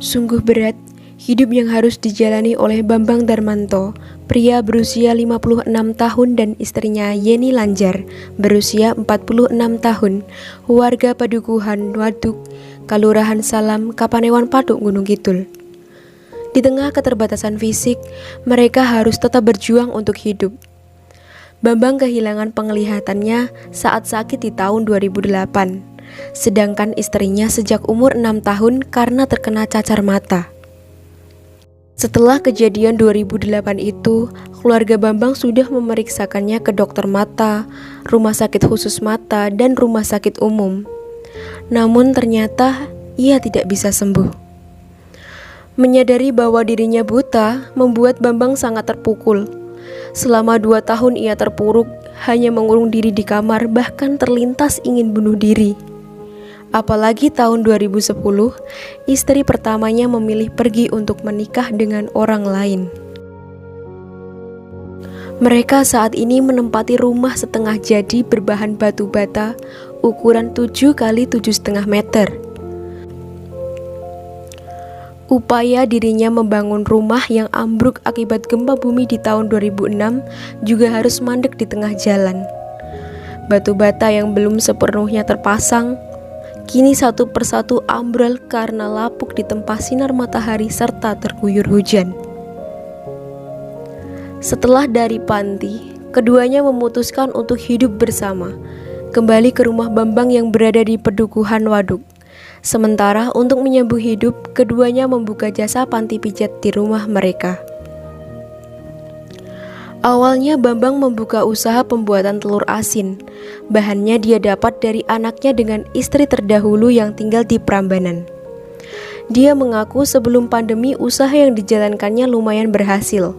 Sungguh berat hidup yang harus dijalani oleh Bambang Darmanto, pria berusia 56 tahun dan istrinya Yeni Lanjar, berusia 46 tahun, warga Padukuhan Waduk, Kalurahan Salam, Kapanewon Patuk, Gunung Kidul. Di tengah keterbatasan fisik, mereka harus tetap berjuang untuk hidup. Bambang kehilangan penglihatannya saat sakit di tahun 2008, sedangkan istrinya sejak umur 6 tahun karena terkena cacar mata. Setelah kejadian 2008 itu, keluarga Bambang sudah memeriksakannya ke dokter mata, rumah sakit khusus mata, dan rumah sakit umum. Namun ternyata ia tidak bisa sembuh. Menyadari bahwa dirinya buta membuat Bambang sangat terpukul. Selama 2 tahun ia terpuruk, hanya mengurung diri di kamar, bahkan terlintas ingin bunuh diri. Apalagi tahun 2010, istri pertamanya memilih pergi untuk menikah dengan orang lain. Mereka saat ini menempati rumah setengah jadi berbahan batu bata ukuran 7 kali 7,5 meter. Upaya dirinya membangun rumah yang ambruk akibat gempa bumi di tahun 2006 juga harus mandek di tengah jalan. Batu bata yang belum sepenuhnya terpasang, kini satu persatu ambrol karena lapuk ditempa sinar matahari serta terguyur hujan. Setelah dari panti, keduanya memutuskan untuk hidup bersama, kembali ke rumah Bambang yang berada di Padukuhan Waduk. Sementara untuk menyambung hidup, keduanya membuka jasa panti pijat di rumah mereka. Awalnya Bambang membuka usaha pembuatan telur asin. Bahannya dia dapat dari anaknya dengan istri terdahulu yang tinggal di Prambanan. Dia mengaku sebelum pandemi usaha yang dijalankannya lumayan berhasil.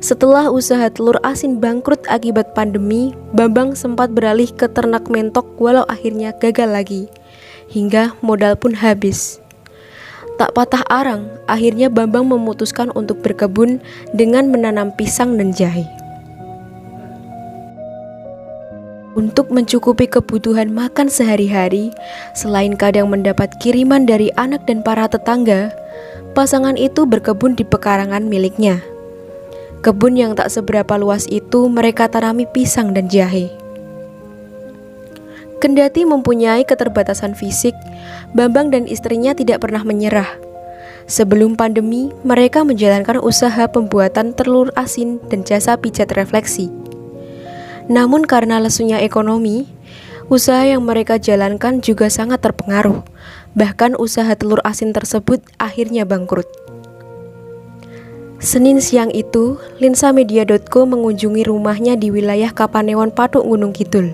Setelah usaha telur asin bangkrut akibat pandemi, Bambang sempat beralih ke ternak mentok walau akhirnya gagal lagi. Hingga modal pun habis. Tak patah arang, akhirnya Bambang memutuskan untuk berkebun dengan menanam pisang dan jahe. Untuk mencukupi kebutuhan makan sehari-hari, selain kadang mendapat kiriman dari anak dan para tetangga, pasangan itu berkebun di pekarangan miliknya. Kebun yang tak seberapa luas itu mereka tanami pisang dan jahe. Kendati mempunyai keterbatasan fisik, Bambang dan istrinya tidak pernah menyerah. Sebelum pandemi, mereka menjalankan usaha pembuatan telur asin dan jasa pijat refleksi. Namun karena lesunya ekonomi, usaha yang mereka jalankan juga sangat terpengaruh. Bahkan usaha telur asin tersebut akhirnya bangkrut. Senin siang itu, Linsamedia.co mengunjungi rumahnya di wilayah Kapanewon Patuk, Gunung Kidul.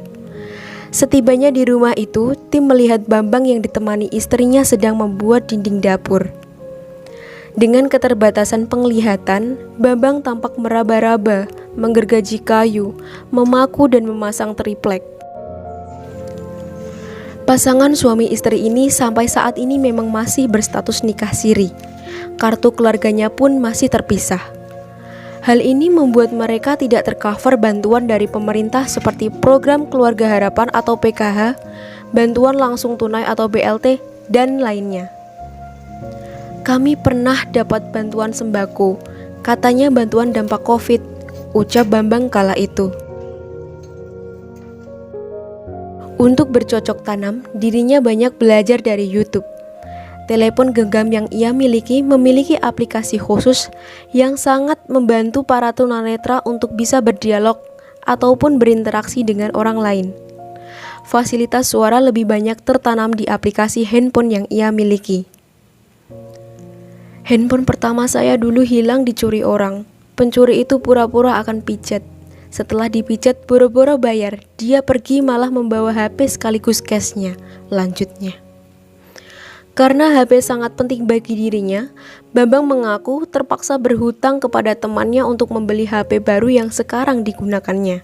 Setibanya di rumah itu, tim melihat Bambang yang ditemani istrinya sedang membuat dinding dapur. Dengan keterbatasan penglihatan, Bambang tampak meraba-raba, menggergaji kayu, memaku dan memasang triplek. Pasangan suami istri ini sampai saat ini memang masih berstatus nikah siri. Kartu keluarganya pun masih terpisah. Hal ini membuat mereka tidak tercover bantuan dari pemerintah seperti Program Keluarga Harapan atau PKH, bantuan langsung tunai atau BLT, dan lainnya. Kami pernah dapat bantuan sembako, katanya bantuan dampak COVID, ucap Bambang kala itu. Untuk bercocok tanam, dirinya banyak belajar dari YouTube. Telepon genggam yang ia memiliki aplikasi khusus yang sangat membantu para tunanetra untuk bisa berdialog ataupun berinteraksi dengan orang lain. Fasilitas suara lebih banyak tertanam di aplikasi handphone yang ia miliki. Handphone pertama saya dulu hilang dicuri orang. Pencuri itu pura-pura akan pijat. Setelah dipijat boro-boro bayar, dia pergi malah membawa HP sekaligus cashnya, lanjutnya. Karena HP sangat penting bagi dirinya, Bambang mengaku terpaksa berhutang kepada temannya untuk membeli HP baru yang sekarang digunakannya.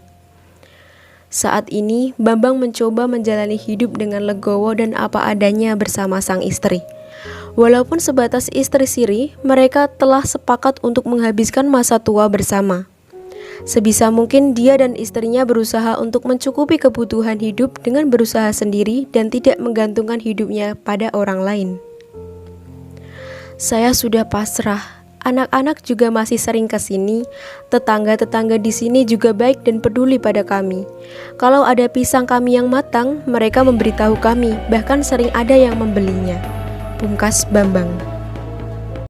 Saat ini, Bambang mencoba menjalani hidup dengan legowo dan apa adanya bersama sang istri. Walaupun sebatas istri siri, mereka telah sepakat untuk menghabiskan masa tua bersama. Sebisa mungkin dia dan istrinya berusaha untuk mencukupi kebutuhan hidup dengan berusaha sendiri dan tidak menggantungkan hidupnya pada orang lain. Saya sudah pasrah. Anak-anak juga masih sering ke sini. Tetangga-tetangga di sini juga baik dan peduli pada kami. Kalau ada pisang kami yang matang, mereka memberitahu kami, bahkan sering ada yang membelinya. Pungkas Bambang.